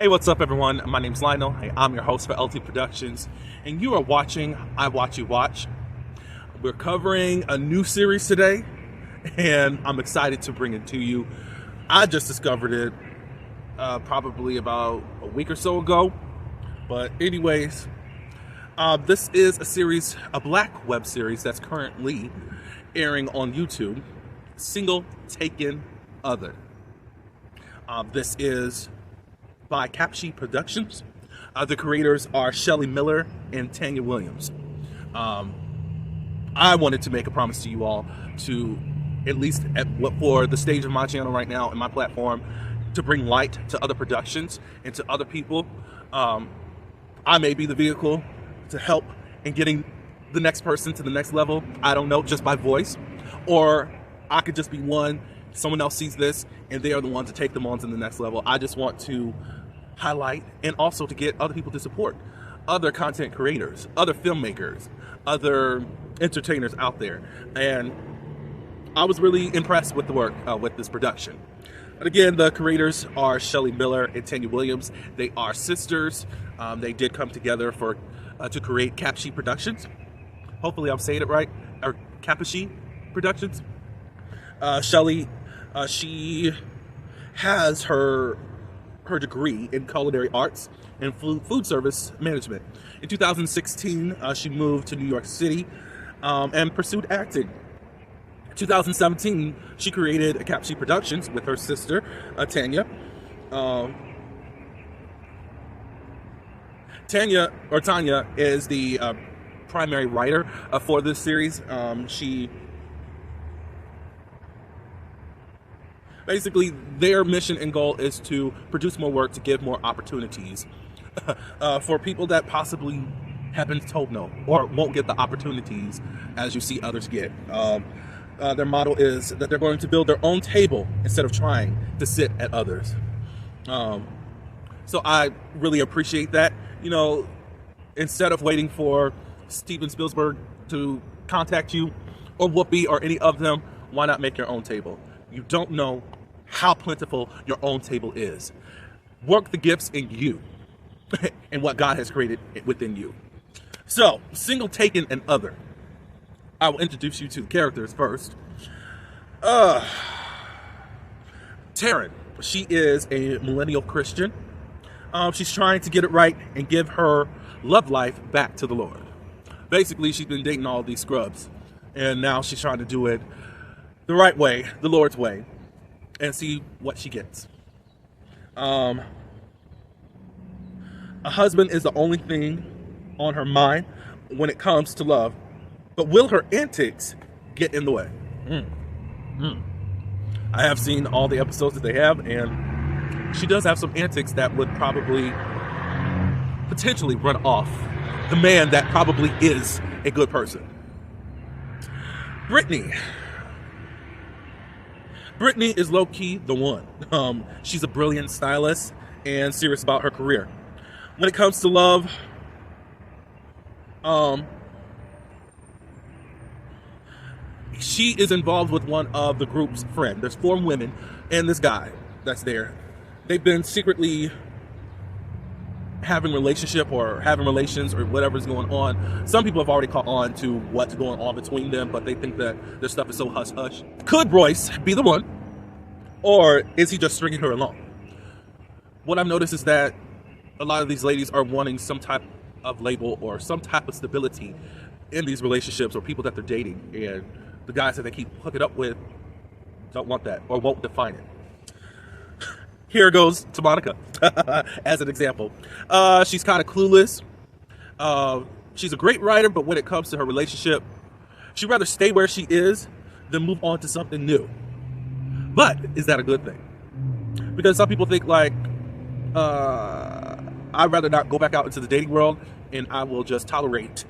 Hey, what's up, everyone? My name's Lionel. Hey, I'm your host for LT Productions, and you are watching I Watch You Watch. We're covering a new series today, and I'm excited to bring it to you. I just discovered it probably about a week or so ago, but anyways, this is a black web series that's currently airing on YouTube, Single Taken Other. This is by Capshe Productions. The creators are Shelly Miller and Tanya Williams. I wanted to make a promise to you all to, at least for the stage of my channel right now and my platform, to bring light to other productions and to other people. I may be the vehicle to help in getting the next person to the next level. I don't know, just by voice. Or I could just be one, someone else sees this and they are the one to take them on to the next level. I just want to highlight and also to get other people to support other content creators, other filmmakers, other entertainers out there. And I was really impressed with the work with this production. But again, the creators are Shelly Miller and Tanya Williams. They are sisters. They did come together to create Capshe Productions. Hopefully I'm saying it right, or Capshe Productions. Shelly, she has her degree in culinary arts and food service management. In 2016, she moved to New York City and pursued acting. In 2017, she created Capshe Productions with her sister, Tanya. Tanya is the primary writer for this series. Basically, their mission and goal is to produce more work to give more opportunities for people that possibly have been told no or won't get the opportunities as you see others get. Their motto is that they're going to build their own table instead of trying to sit at others. So I really appreciate that. You know, instead of waiting for Steven Spielberg to contact you or Whoopi or any of them, why not make your own table? You don't know how plentiful your own table is. Work the gifts in you and what God has created within you. So, Single Taken and Other. I will introduce you to the characters first. Taryn, she is a millennial Christian. She's trying to get it right and give her love life back to the Lord. Basically, she's been dating all these scrubs, and now she's trying to do it the right way, the Lord's way, and see what she gets. A husband is the only thing on her mind when it comes to love, but will her antics get in the way? I have seen all the episodes that they have, and she does have some antics that would probably potentially run off the man that probably is a good person. Brittany is low-key the one. She's a brilliant stylist and serious about her career. When it comes to love, she is involved with one of the group's friends. There's 4 women and this guy that's there. They've been secretly having relationship or having relations or whatever's going on. Some people have already caught on to what's going on between them, but they think that their stuff is so hush-hush. Could Royce be the one, or is he just stringing her along? What I've noticed is that a lot of these ladies are wanting some type of label or some type of stability in these relationships or people that they're dating, and the guys that they keep hooking up with don't want that or won't define it. Here goes to Monica as an example. She's kind of clueless. She's a great writer, but when it comes to her relationship, she'd rather stay where she is than move on to something new. But is that a good thing? Because some people think like, I'd rather not go back out into the dating world and I will just tolerate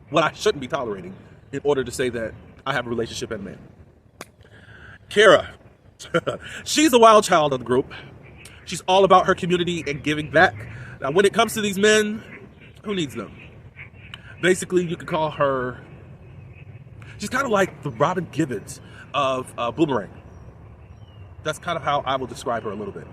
what I shouldn't be tolerating in order to say that I have a relationship and a man. Kara, she's a wild child of the group. She's all about her community and giving back. Now, when it comes to these men, who needs them? Basically, you could call her, she's kind of like the Robin Givens of Boomerang. That's kind of how I will describe her a little bit.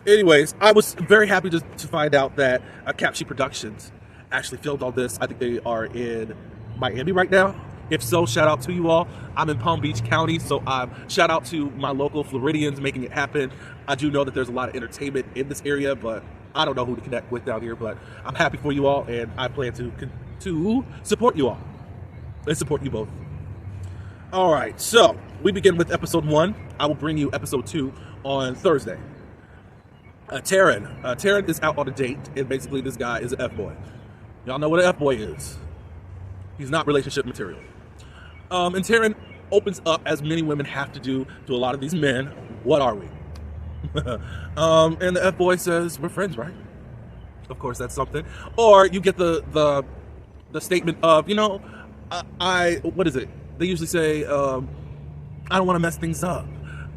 Anyways, I was very happy to find out that Capshi Productions actually filmed all this. I think they are in Miami right now. If so, shout out to you all. I'm in Palm Beach County, so shout out to my local Floridians making it happen. I do know that there's a lot of entertainment in this area, but I don't know who to connect with down here. But I'm happy for you all, and I plan to support you all and support you both. All right, so we begin with episode 1. I will bring you episode 2 on Thursday. Taryn is out on a date, and basically this guy is an F-boy. Y'all know what an F-boy is. He's not relationship material. And Taryn opens up, as many women have to do to a lot of these men. What are we? And the F-boy says, we're friends, right? Of course, that's something. Or you get the statement of, you know, what is it? They usually say, I don't want to mess things up.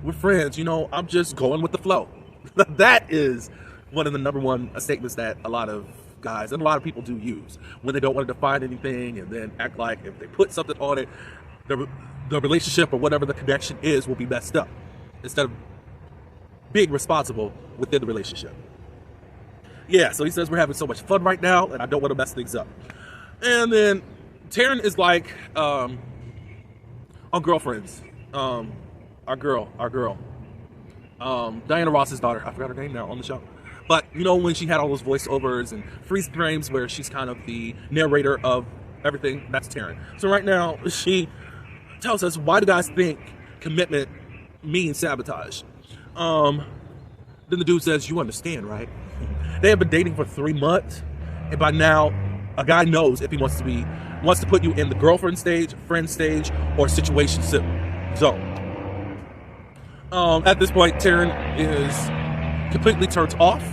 We're friends, you know, I'm just going with the flow. That is one of the number one statements that a lot of guys and a lot of people do use when they don't want to define anything and then act like if they put something on it, the relationship or whatever the connection is will be messed up instead of being responsible within the relationship. Yeah, so he says we're having so much fun right now and I don't want to mess things up. And then Taryn is like on Girlfriends. Our girl. Diana Ross's daughter. I forgot her name now on the show. But you know when she had all those voiceovers and freeze frames where she's kind of the narrator of everything, that's Taryn. So right now she tells us, why do guys think commitment means sabotage? Then the dude says, you understand, right? They have been dating for 3 months, and by now a guy knows if he wants to put you in the girlfriend stage, friend stage, or situationship zone. At this point, Taryn is completely turned off,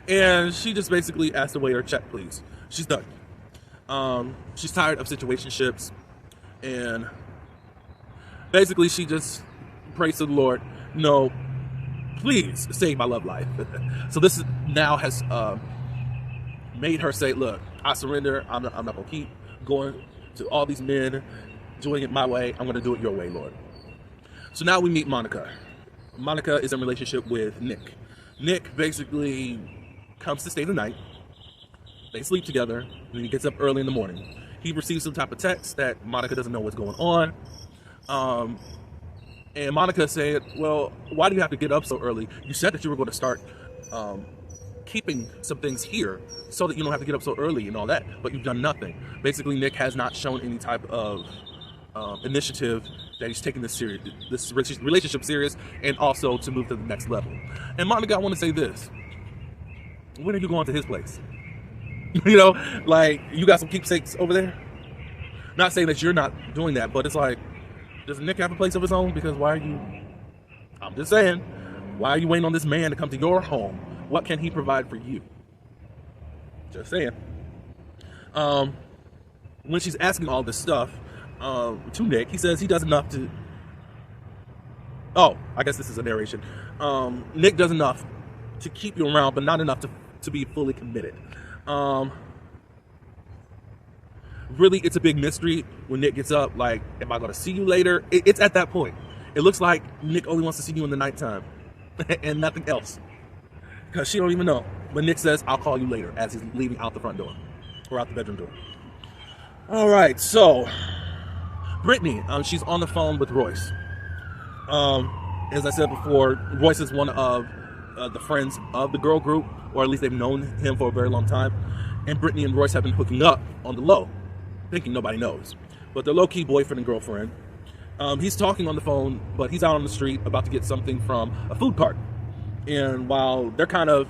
and she just basically asks the waiter, check please. She's done. She's tired of situationships, and basically she just prays to the Lord, no, please save my love life. So this now has made her say, look, I surrender. I'm not going to keep going to all these men, doing it my way. I'm going to do it your way, Lord. So now we meet Monica. Monica is in a relationship with Nick. Nick basically comes to stay the night. They sleep together, and he gets up early in the morning. He receives some type of text that Monica doesn't know what's going on. And Monica said, well, why do you have to get up so early? You said that you were going to start keeping some things here so that you don't have to get up so early and all that, but you've done nothing. Basically, Nick has not shown any type of initiative that he's taking this relationship serious, and also to move to the next level. And Monica, I want to say this. When are you going to his place? You know, like, you got some keepsakes over there? Not saying that you're not doing that, but it's like, does Nick have a place of his own? Because I'm just saying, why are you waiting on this man to come to your home? What can he provide for you? Just saying. When she's asking all this stuff to Nick, he says he does enough to... Oh, I guess this is a narration. Nick does enough to keep you around, but not enough to be fully committed. Really, it's a big mystery when Nick gets up, like, am I going to see you later? It's at that point. It looks like Nick only wants to see you in the nighttime and nothing else. Because she don't even know. But Nick says, I'll call you later, as he's leaving out the front door. Or out the bedroom door. All right, so Brittany, she's on the phone with Royce. As I said before, Royce is one of the friends of the girl group, or at least they've known him for a very long time. And Brittany and Royce have been hooking up on the low, thinking nobody knows. But they're low-key boyfriend and girlfriend. He's talking on the phone, but he's out on the street about to get something from a food cart. And while they're kind of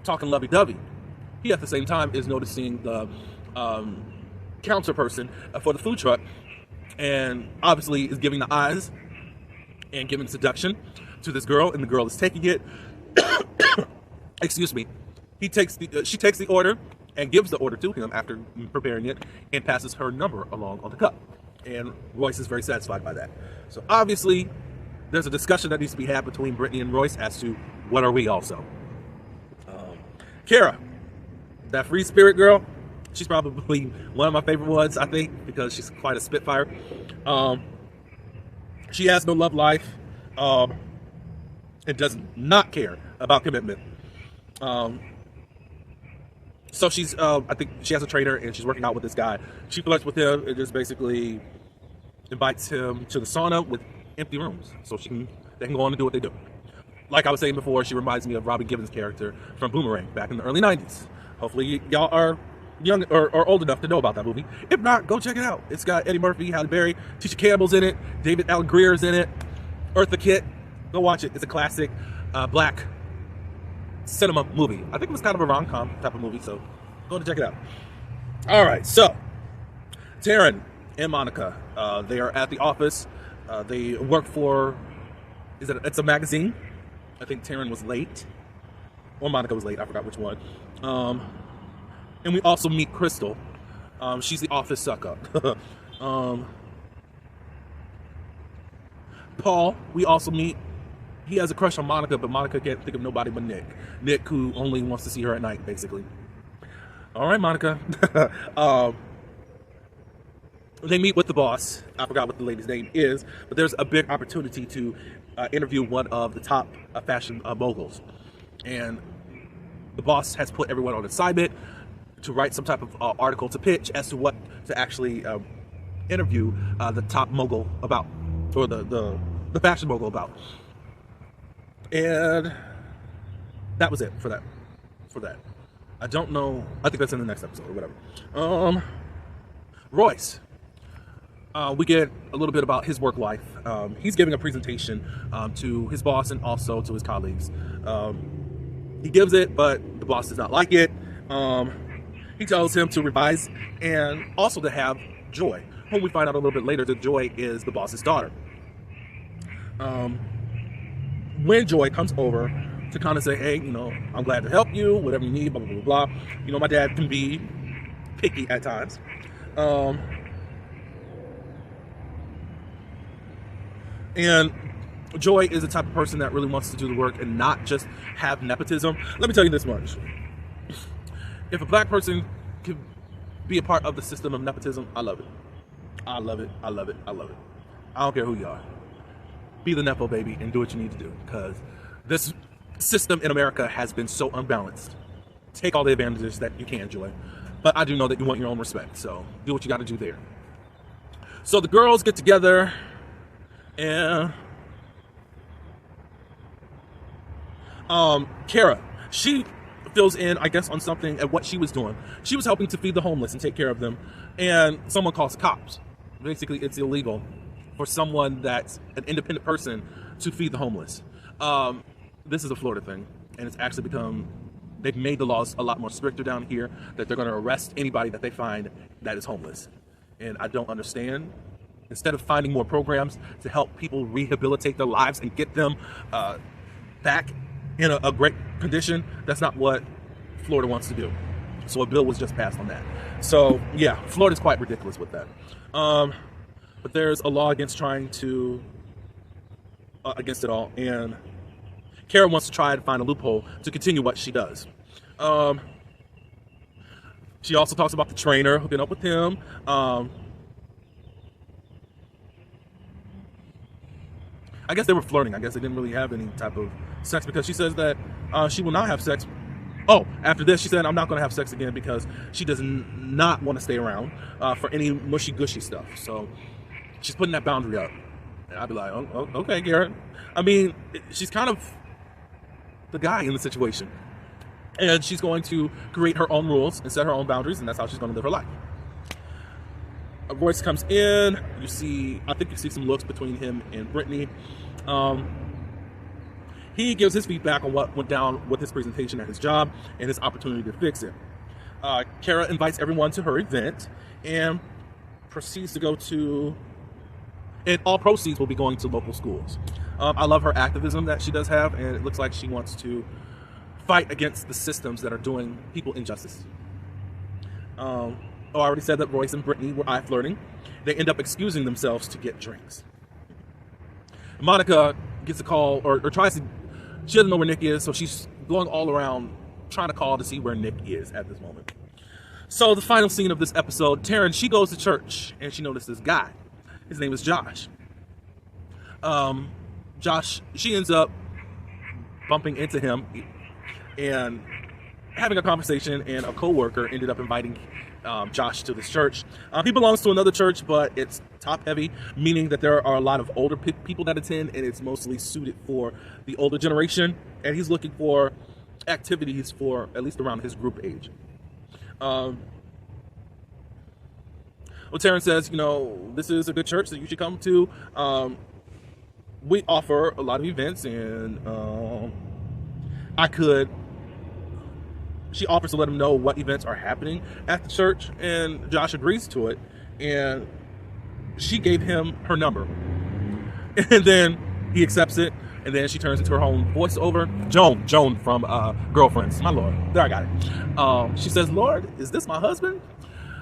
talking lovey-dovey, he at the same time is noticing the counter person for the food truck, and obviously is giving the eyes and giving seduction to this girl, and the girl is taking it. Excuse me. She takes the order and gives the order to him after preparing it, and passes her number along on the cup. And Royce is very satisfied by that. So obviously, there's a discussion that needs to be had between Brittany and Royce as to what are we also. Kara, that free spirit girl, she's probably one of my favorite ones, I think, because she's quite a spitfire. She has no love life and does not care about commitment. So she's, I think she has a trainer and she's working out with this guy. She flirts with him and just basically invites him to the sauna with empty rooms so they can go on and do what they do. Like I was saying before, she reminds me of Robin Givens' character from Boomerang back in the early 90s. Hopefully y'all are young or old enough to know about that movie. If not, go check it out. It's got Eddie Murphy, Halle Berry, Tisha Campbell's in it, David Alan Grier's in it, Eartha Kitt. Go watch it. It's a classic black cinema movie. I think it was kind of a rom-com type of movie, so go and check it out. All right, so Taryn and Monica, they are at the office. They work for, it's a magazine. I think Taryn was late, or Monica was late, I forgot which one. And we also meet Crystal. She's the office suck-up. Paul, we also meet. He has a crush on Monica, but Monica can't think of nobody but Nick. Nick, who only wants to see her at night, basically. All right, Monica. They meet with the boss. I forgot what the lady's name is, but there's a big opportunity to interview one of the top fashion moguls. And the boss has put everyone on assignment to write some type of article to pitch as to what to actually interview the top mogul about, or the fashion mogul about. And that was it for that. I don't know. I think that's in the next episode or whatever. Royce. We get a little bit about his work life. He's giving a presentation to his boss and also to his colleagues. He gives it, but the boss does not like it. He tells him to revise and also to have Joy, whom we find out a little bit later that Joy is the boss's daughter. When Joy comes over to kind of say, hey, I'm glad to help you, whatever you need, blah, blah, blah, blah. My dad can be picky at times. And Joy is the type of person that really wants to do the work and not just have nepotism. Let me tell you this much. If a black person could be a part of the system of nepotism, I love it. I love it. I love it. I love it. I don't care who you are. Be the nepo baby and do what you need to do, because this system in America has been so unbalanced. Take all the advantages that you can, Joy. But I do know that you want your own respect, so do what you got to do there. So the girls get together and Kara, she fills in, I guess, on something at what she was doing. She was helping to feed the homeless and take care of them, and someone calls the cops. Basically, it's illegal for someone that's an independent person to feed the homeless. This is a Florida thing, and it's actually they've made the laws a lot more stricter down here, that they're going to arrest anybody that they find that is homeless. And I don't understand. Instead of finding more programs to help people rehabilitate their lives and get them back in a great condition, that's not what Florida wants to do. So a bill was just passed on that. So yeah, Florida's quite ridiculous with that. But there's a law against trying to, against it all. And Kara wants to try to find a loophole to continue what she does. She also talks about the trainer hooking up with him. I guess they were flirting. I guess they didn't really have any type of sex, because she says that she will not have sex. Oh, after this, she said, I'm not going to have sex again, because she does not want to stay around for any mushy-gushy stuff. So she's putting that boundary up. And I'd be like, oh, okay, Garrett. I mean, she's kind of the guy in the situation. And she's going to create her own rules and set her own boundaries, and that's how she's going to live her life. Royce comes in. I think you see some looks between him and Brittany. He gives his feedback on what went down with his presentation at his job and his opportunity to fix it. Kara invites everyone to her event and proceeds to go to, and all proceeds will be going to local schools. I love her activism that she does have, and it looks like she wants to fight against the systems that are doing people injustice. I already said that Royce and Brittany were eye flirting. They end up excusing themselves to get drinks. Monica gets a call or tries to, she doesn't know where Nick is, so she's going all around trying to call to see where Nick is at this moment. So the final scene of this episode, Taryn, she goes to church and she notices this guy. His name is Josh. Josh, she ends up bumping into him and having a conversation, and a co-worker ended up inviting Josh to this church. He belongs to another church, but it's top heavy, meaning that there are a lot of older people that attend, and it's mostly suited for the older generation, and he's looking for activities for at least around his group age. Well, Taryn says, you know, this is a good church that you should come to. We offer a lot of events, and she offers to let him know what events are happening at the church, and Josh agrees to it, and she gave him her number. And then he accepts it, and then she turns into her own voiceover. Joan from Girlfriends. My Lord. There, I got it. She says, Lord, is this my husband?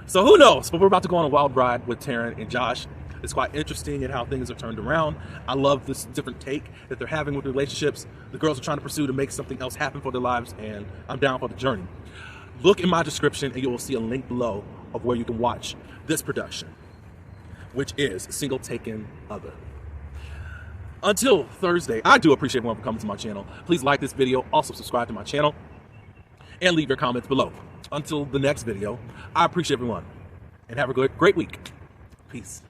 So who knows? But we're about to go on a wild ride with Taryn and Josh. It's quite interesting in how things are turned around. I love this different take that they're having with relationships. The girls are trying to pursue to make something else happen for their lives, and I'm down for the journey. Look in my description and you will see a link below of where you can watch this production, which is Single Taken Other. Until Thursday, I do appreciate everyone for coming to my channel. Please like this video, also subscribe to my channel, and leave your comments below. Until the next video, I appreciate everyone, and have a great week. Peace.